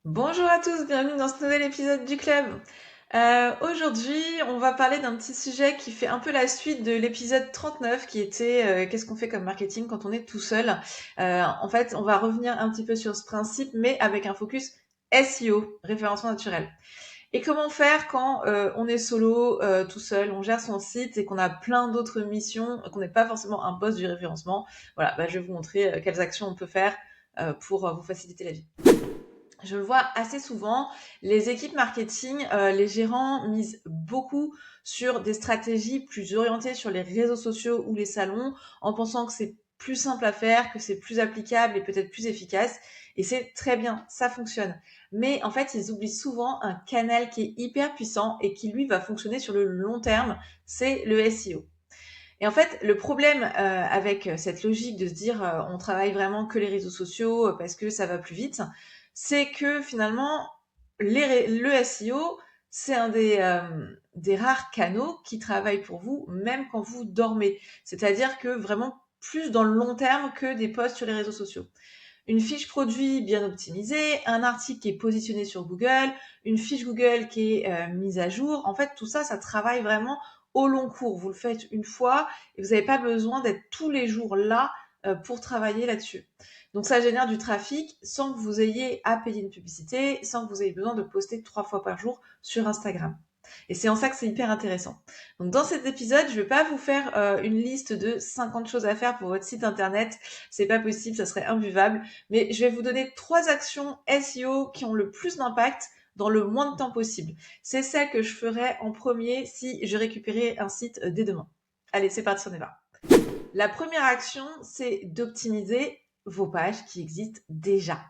Bonjour à tous, bienvenue dans ce nouvel épisode du club. Aujourd'hui, on va parler d'un petit sujet qui fait un peu la suite de l'épisode 39 qui était qu'est-ce qu'on fait comme marketing quand on est tout seul. En fait, on va revenir un petit peu sur ce principe, mais avec un focus SEO, référencement naturel. Et comment faire quand on est solo, tout seul, on gère son site et qu'on a plein d'autres missions, qu'on n'est pas forcément un boss du référencement. Voilà, je vais vous montrer quelles actions on peut faire pour vous faciliter la vie. Je le vois assez souvent, les équipes marketing, les gérants misent beaucoup sur des stratégies plus orientées sur les réseaux sociaux ou les salons, en pensant que c'est plus simple à faire, que c'est plus applicable et peut-être plus efficace. Et c'est très bien, ça fonctionne. Mais en fait, ils oublient souvent un canal qui est hyper puissant et qui, lui, va fonctionner sur le long terme, c'est le SEO. Et en fait, le problème avec cette logique de se dire on travaille vraiment que les réseaux sociaux parce que ça va plus vite, c'est que finalement, le SEO, c'est un des rares canaux qui travaillent pour vous, même quand vous dormez. C'est-à-dire que vraiment plus dans le long terme que des posts sur les réseaux sociaux. Une fiche produit bien optimisée, un article qui est positionné sur Google, une fiche Google qui est mise à jour. En fait, tout ça, ça travaille vraiment au long cours. Vous le faites une fois et vous n'avez pas besoin d'être tous les jours là pour travailler là-dessus. Donc ça génère du trafic sans que vous ayez à payer une publicité, sans que vous ayez besoin de poster 3 fois par jour sur Instagram. Et c'est en ça que c'est hyper intéressant. Donc dans cet épisode, je ne vais pas vous faire une liste de 50 choses à faire pour votre site internet. C'est pas possible, ça serait imbuvable. Mais je vais vous donner 3 actions SEO qui ont le plus d'impact dans le moins de temps possible. C'est celle que je ferais en premier si je récupérais un site dès demain. Allez, c'est parti, on y va. La première action, c'est d'optimiser vos pages qui existent déjà.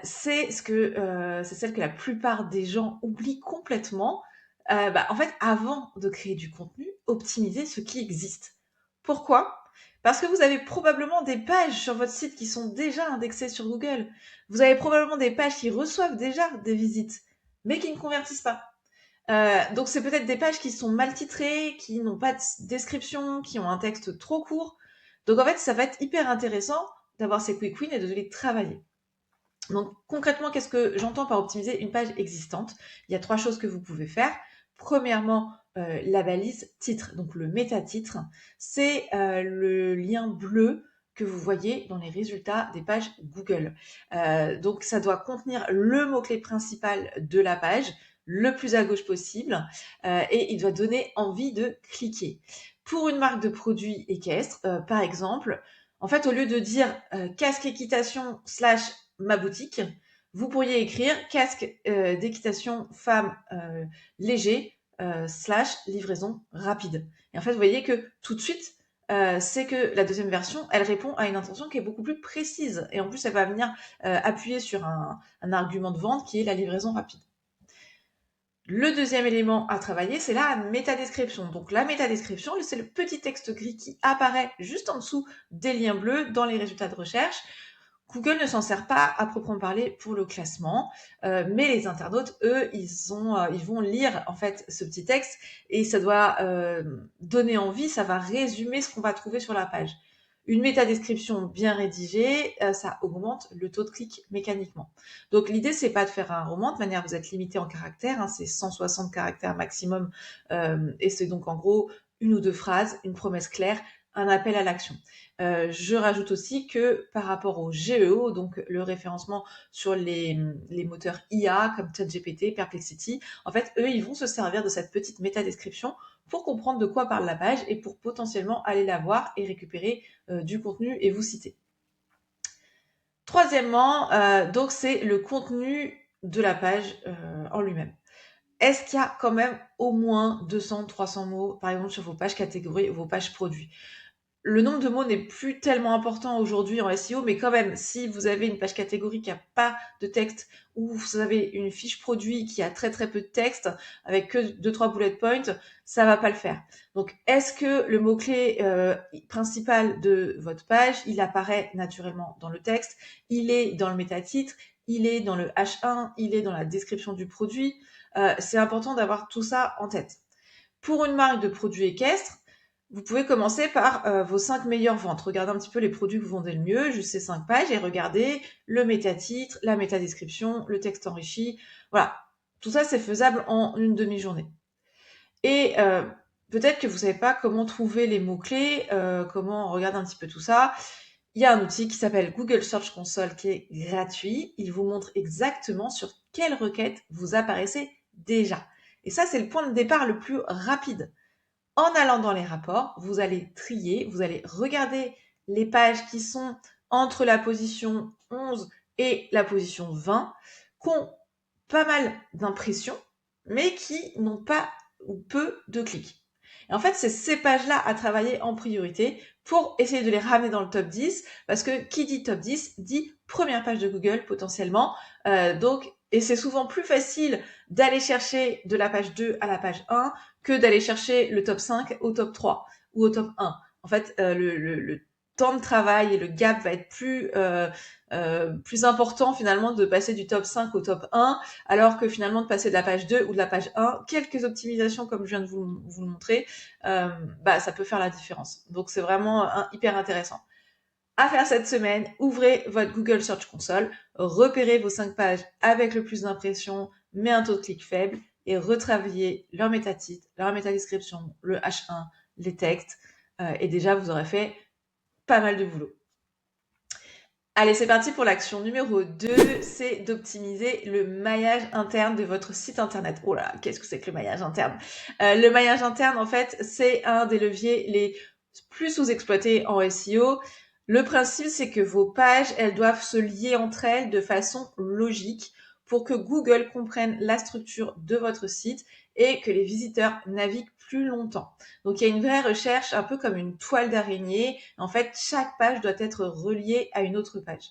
C'est celle que la plupart des gens oublient complètement. En fait, avant de créer du contenu, optimisez ce qui existe. Pourquoi? Parce que vous avez probablement des pages sur votre site qui sont déjà indexées sur Google. Vous avez probablement des pages qui reçoivent déjà des visites, mais qui ne convertissent pas. Donc c'est peut-être des pages qui sont mal titrées, qui n'ont pas de description, qui ont un texte trop court. Donc en fait, ça va être hyper intéressant d'avoir ces quick wins et de les travailler. Donc concrètement, qu'est-ce que j'entends par optimiser une page existante? Il y a 3 choses que vous pouvez faire. Premièrement, la balise titre, donc le méta-titre, c'est le lien bleu que vous voyez dans les résultats des pages Google. Donc ça doit contenir le mot-clé principal de la page, le plus à gauche possible, et il doit donner envie de cliquer. Pour une marque de produits équestres, par exemple, en fait, au lieu de dire casque équitation slash ma boutique, vous pourriez écrire casque d'équitation femme léger slash livraison rapide. Et en fait, vous voyez que tout de suite, c'est que la deuxième version, elle répond à une intention qui est beaucoup plus précise. Et en plus, elle va venir appuyer sur un argument de vente qui est la livraison rapide. Le deuxième élément à travailler, c'est la métadescription. Donc la métadescription, c'est le petit texte gris qui apparaît juste en dessous des liens bleus dans les résultats de recherche. Google ne s'en sert pas à proprement parler pour le classement, mais les internautes, eux, ils vont lire en fait ce petit texte et ça doit donner envie, ça va résumer ce qu'on va trouver sur la page. Une métadescription bien rédigée, ça augmente le taux de clic mécaniquement. Donc l'idée, c'est pas de faire un roman, de manière vous êtes limité en caractères, hein, c'est 160 caractères maximum, et c'est donc en gros une ou deux phrases, une promesse claire, un appel à l'action. Je rajoute aussi que par rapport au GEO, donc le référencement sur les moteurs IA comme ChatGPT, Perplexity, en fait, eux, ils vont se servir de cette petite métadescription pour comprendre de quoi parle la page et pour potentiellement aller la voir et récupérer du contenu et vous citer. Troisièmement, donc c'est le contenu de la page en lui-même. Est-ce qu'il y a quand même au moins 200, 300 mots, par exemple, sur vos pages catégories, vos pages produits? Le nombre de mots n'est plus tellement important aujourd'hui en SEO, mais quand même, si vous avez une page catégorie qui n'a pas de texte ou vous avez une fiche produit qui a très très peu de texte avec que 2-3 bullet points, ça va pas le faire. Donc, est-ce que le mot-clé principal de votre page, il apparaît naturellement dans le texte, il est dans le métatitre, il est dans le H1, il est dans la description du produit. C'est important d'avoir tout ça en tête. Pour une marque de produits équestres, vous pouvez commencer par vos 5 meilleures ventes. Regardez un petit peu les produits que vous vendez le mieux, juste ces 5 pages, et regardez le métatitre, la métadescription, le texte enrichi. Voilà, tout ça, c'est faisable en une demi-journée. Et peut-être que vous savez pas comment trouver les mots-clés, comment regarder un petit peu tout ça. Il y a un outil qui s'appelle Google Search Console qui est gratuit. Il vous montre exactement sur quelle requête vous apparaissez déjà. Et ça, c'est le point de départ le plus rapide. En allant dans les rapports, vous allez trier, vous allez regarder les pages qui sont entre la position 11 et la position 20, qui ont pas mal d'impressions, mais qui n'ont pas ou peu de clics. Et en fait, c'est ces pages-là à travailler en priorité pour essayer de les ramener dans le top 10, parce que qui dit top 10 dit première page de Google potentiellement. Et c'est souvent plus facile d'aller chercher de la page 2 à la page 1 que d'aller chercher le top 5 au top 3 ou au top 1. En fait, le temps de travail et le gap va être plus important finalement de passer du top 5 au top 1, alors que finalement de passer de la page 2 ou de la page 1, quelques optimisations comme je viens de vous le montrer, ça peut faire la différence. Donc c'est vraiment hyper intéressant. À faire cette semaine, ouvrez votre Google Search Console, repérez vos 5 pages avec le plus d'impressions, mais un taux de clic faible, et retravaillez leur métatitre, leur métadescription, le H1, les textes, et déjà vous aurez fait pas mal de boulot. Allez, c'est parti pour l'action numéro 2, c'est d'optimiser le maillage interne de votre site internet. Oh là, qu'est-ce que c'est que le maillage interne? Le maillage interne, en fait, c'est un des leviers les plus sous-exploités en SEO. Le principe, c'est que vos pages, elles doivent se lier entre elles de façon logique pour que Google comprenne la structure de votre site et que les visiteurs naviguent plus longtemps. Donc il y a une vraie recherche, un peu comme une toile d'araignée. En fait, chaque page doit être reliée à une autre page.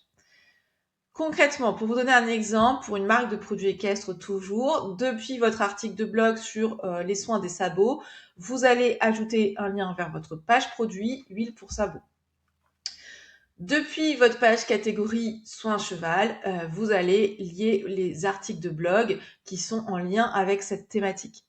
Concrètement, pour vous donner un exemple, pour une marque de produits équestres toujours, depuis votre article de blog sur les soins des sabots, vous allez ajouter un lien vers votre page produit, huile pour sabots. Depuis votre page catégorie soins cheval, vous allez lier les articles de blog qui sont en lien avec cette thématique.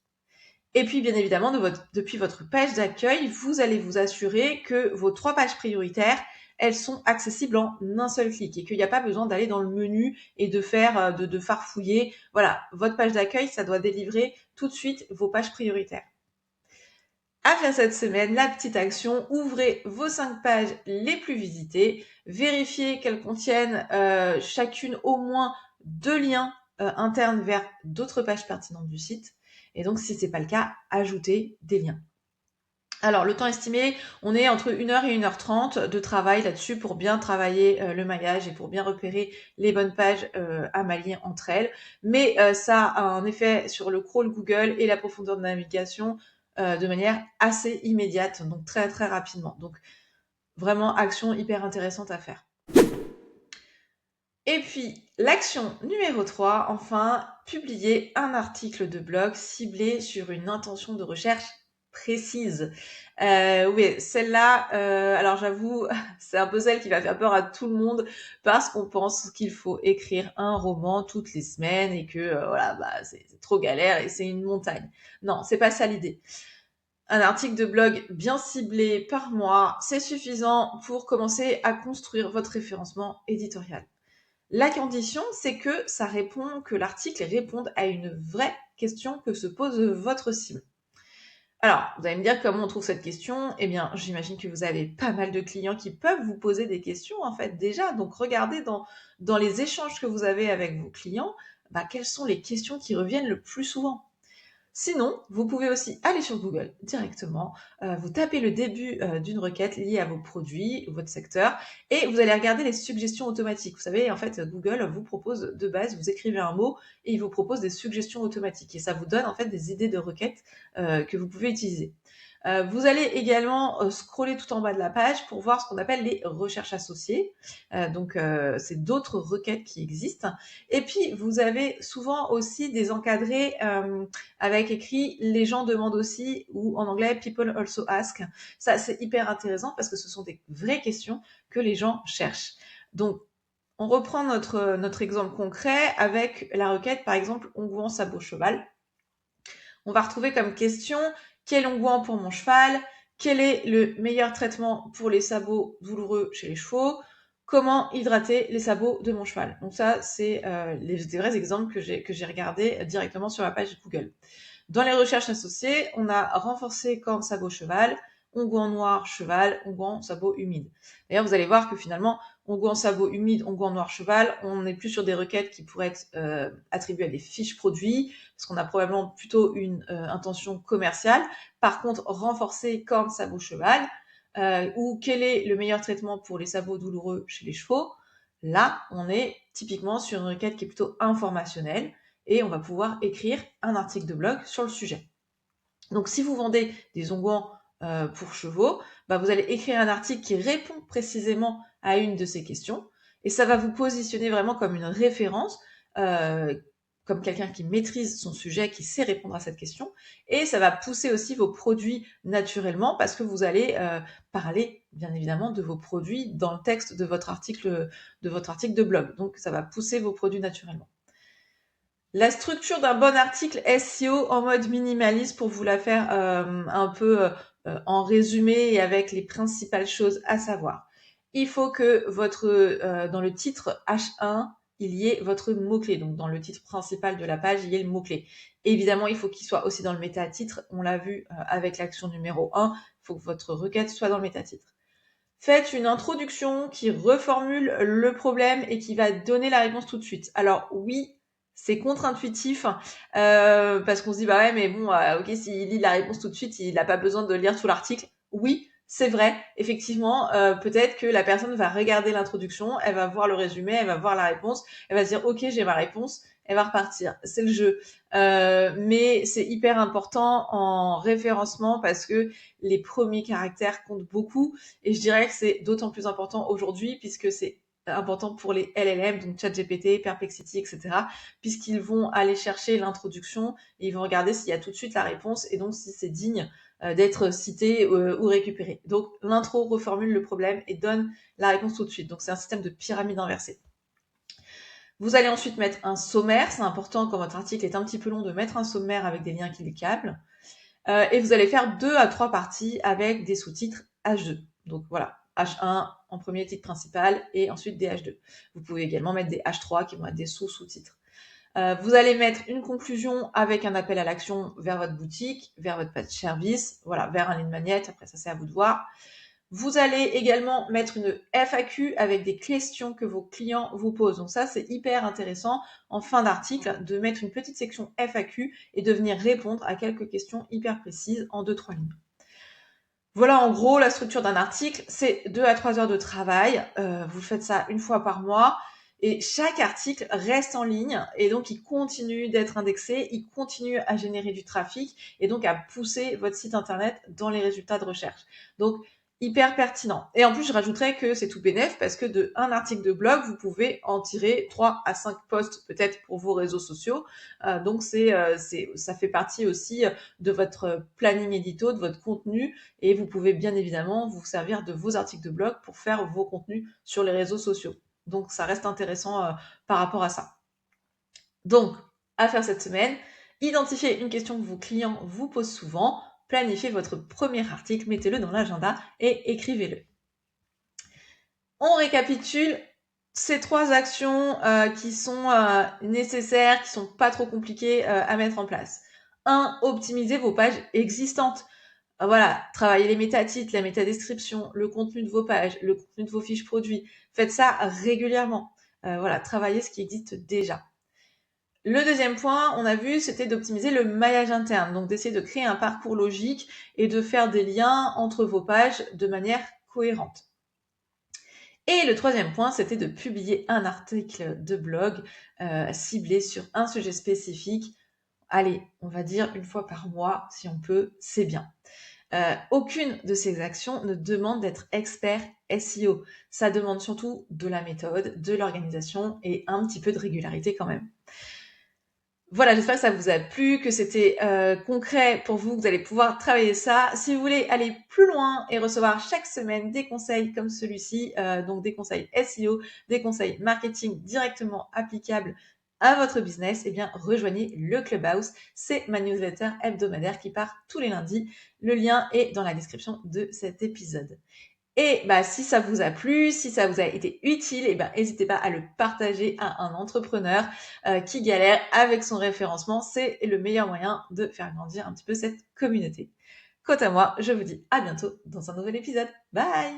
Et puis, bien évidemment, depuis votre page d'accueil, vous allez vous assurer que vos 3 pages prioritaires, elles sont accessibles en un seul clic et qu'il n'y a pas besoin d'aller dans le menu et de faire, de farfouiller. Voilà, votre page d'accueil, ça doit délivrer tout de suite vos pages prioritaires. À faire cette semaine, la petite action, ouvrez vos 5 pages les plus visitées, vérifiez qu'elles contiennent chacune au moins 2 liens internes vers d'autres pages pertinentes du site. Et donc, si c'est pas le cas, ajoutez des liens. Alors, le temps estimé, on est entre 1h et 1h30 de travail là-dessus pour bien travailler le maillage et pour bien repérer les bonnes pages à mallier entre elles. Mais ça a un effet sur le crawl Google et la profondeur de navigation de manière assez immédiate, donc très très rapidement. Donc, vraiment, action hyper intéressante à faire. Et puis, l'action numéro 3, enfin, publier un article de blog ciblé sur une intention de recherche précise. Oui, celle-là, alors j'avoue, c'est un peu celle qui va faire peur à tout le monde parce qu'on pense qu'il faut écrire un roman toutes les semaines et que c'est trop galère et c'est une montagne. Non, c'est pas ça l'idée. Un article de blog bien ciblé par mois, c'est suffisant pour commencer à construire votre référencement éditorial. La condition, c'est que l'article réponde à une vraie question que se pose votre cible. Alors, vous allez me dire comment on trouve cette question. Eh bien, j'imagine que vous avez pas mal de clients qui peuvent vous poser des questions, en fait, déjà. Donc, regardez dans les échanges que vous avez avec vos clients, quelles sont les questions qui reviennent le plus souvent. Sinon, vous pouvez aussi aller sur Google directement, vous tapez le début d'une requête liée à vos produits, votre secteur, et vous allez regarder les suggestions automatiques. Vous savez, en fait, Google vous propose de base, vous écrivez un mot et il vous propose des suggestions automatiques. Et ça vous donne en fait des idées de requêtes que vous pouvez utiliser. Vous allez également scroller tout en bas de la page pour voir ce qu'on appelle les recherches associées. C'est d'autres requêtes qui existent. Et puis, vous avez souvent aussi des encadrés avec écrit les gens demandent aussi, ou en anglais people also ask. Ça, c'est hyper intéressant parce que ce sont des vraies questions que les gens cherchent. Donc, on reprend notre exemple concret avec la requête, par exemple, onguent sabot cheval. On va retrouver comme question quel onguent pour mon cheval, quel est le meilleur traitement pour les sabots douloureux chez les chevaux? Comment hydrater les sabots de mon cheval? Donc ça, c'est des vrais exemples que j'ai regardés directement sur ma page Google. Dans les recherches associées, on a renforcé cornes sabot cheval, onguent noir cheval, onguent sabot humide. D'ailleurs, vous allez voir que finalement, onguent sabot humide, onguent noir cheval, on n'est plus sur des requêtes qui pourraient être attribuées à des fiches produits, parce qu'on a probablement plutôt une intention commerciale. Par contre, renforcer cornes sabot cheval, ou quel est le meilleur traitement pour les sabots douloureux chez les chevaux, là, on est typiquement sur une requête qui est plutôt informationnelle, et on va pouvoir écrire un article de blog sur le sujet. Donc si vous vendez des onguents pour chevaux, vous allez écrire un article qui répond précisément à une de ces questions, et ça va vous positionner vraiment comme une référence, comme quelqu'un qui maîtrise son sujet, qui sait répondre à cette question, et ça va pousser aussi vos produits naturellement, parce que vous allez parler bien évidemment de vos produits dans le texte de votre article de blog. Donc ça va pousser vos produits naturellement. La structure d'un bon article SEO en mode minimaliste pour vous la faire un peu en résumé et avec les principales choses à savoir. Il faut que dans le titre H1, il y ait votre mot-clé. Donc dans le titre principal de la page, il y ait le mot-clé. Évidemment, il faut qu'il soit aussi dans le métatitre. On l'a vu avec l'action numéro 1, il faut que votre requête soit dans le métatitre. Faites une introduction qui reformule le problème et qui va donner la réponse tout de suite. Alors oui, c'est contre-intuitif parce qu'on se dit bah ouais mais bon ok, s'il lit la réponse tout de suite, il n'a pas besoin de lire tout l'article. Oui, c'est vrai, effectivement, peut-être que la personne va regarder l'introduction, elle va voir le résumé, elle va voir la réponse, elle va se dire ok, j'ai ma réponse, elle va repartir. C'est le jeu. Mais c'est hyper important en référencement parce que les premiers caractères comptent beaucoup, et je dirais que c'est d'autant plus important aujourd'hui puisque c'est important pour les LLM, donc ChatGPT, Perplexity, etc., puisqu'ils vont aller chercher l'introduction et ils vont regarder s'il y a tout de suite la réponse et donc si c'est digne d'être cité ou récupéré. Donc l'intro reformule le problème et donne la réponse tout de suite. Donc c'est un système de pyramide inversée. Vous allez ensuite mettre un sommaire. C'est important quand votre article est un petit peu long de mettre un sommaire avec des liens cliquables. Et vous allez faire 2 à 3 parties avec des sous-titres H2. Donc voilà, H1 en premier titre principal et ensuite des H2. Vous pouvez également mettre des H3 qui vont être des sous-titres. Vous allez mettre une conclusion avec un appel à l'action vers votre boutique, vers votre page service, voilà, vers un lead magnet. Après ça, c'est à vous de voir. Vous allez également mettre une FAQ avec des questions que vos clients vous posent. Donc ça, c'est hyper intéressant en fin d'article de mettre une petite section FAQ et de venir répondre à quelques questions hyper précises en 2-3 lignes. Voilà en gros la structure d'un article. C'est 2 à 3 heures de travail. Vous faites ça une fois par mois. Et chaque article reste en ligne et donc il continue d'être indexé, il continue à générer du trafic et donc à pousser votre site internet dans les résultats de recherche. Donc hyper pertinent. Et en plus, je rajouterais que c'est tout bénef parce que de un article de blog, vous pouvez en tirer 3 à 5 posts peut-être pour vos réseaux sociaux. Donc ça fait partie aussi de votre planning édito, de votre contenu, et vous pouvez bien évidemment vous servir de vos articles de blog pour faire vos contenus sur les réseaux sociaux. Donc ça reste intéressant par rapport à ça. Donc, à faire cette semaine, identifiez une question que vos clients vous posent souvent, planifiez votre premier article, mettez-le dans l'agenda et écrivez-le. On récapitule ces 3 actions qui sont nécessaires, qui sont pas trop compliquées à mettre en place. 1. Optimisez vos pages existantes. Voilà, travaillez les métatitres, la métadescription, le contenu de vos pages, le contenu de vos fiches produits. Faites ça régulièrement. Voilà, travaillez ce qui existe déjà. Le deuxième point, on a vu, c'était d'optimiser le maillage interne, donc d'essayer de créer un parcours logique et de faire des liens entre vos pages de manière cohérente. Et le troisième point, c'était de publier un article de blog ciblé sur un sujet spécifique. Allez, on va dire une fois par mois, si on peut, c'est bien. Aucune de ces actions ne demande d'être expert SEO. Ça demande surtout de la méthode, de l'organisation et un petit peu de régularité quand même. Voilà, j'espère que ça vous a plu, que c'était concret pour vous, que vous allez pouvoir travailler ça. Si vous voulez aller plus loin et recevoir chaque semaine des conseils comme celui-ci, donc des conseils SEO, des conseils marketing directement applicables à votre business, eh bien, rejoignez le Clubhouse. C'est ma newsletter hebdomadaire qui part tous les lundis. Le lien est dans la description de cet épisode. Et si ça vous a plu, si ça vous a été utile, n'hésitez pas à le partager à un entrepreneur qui galère avec son référencement. C'est le meilleur moyen de faire grandir un petit peu cette communauté. Quant à moi, je vous dis à bientôt dans un nouvel épisode. Bye!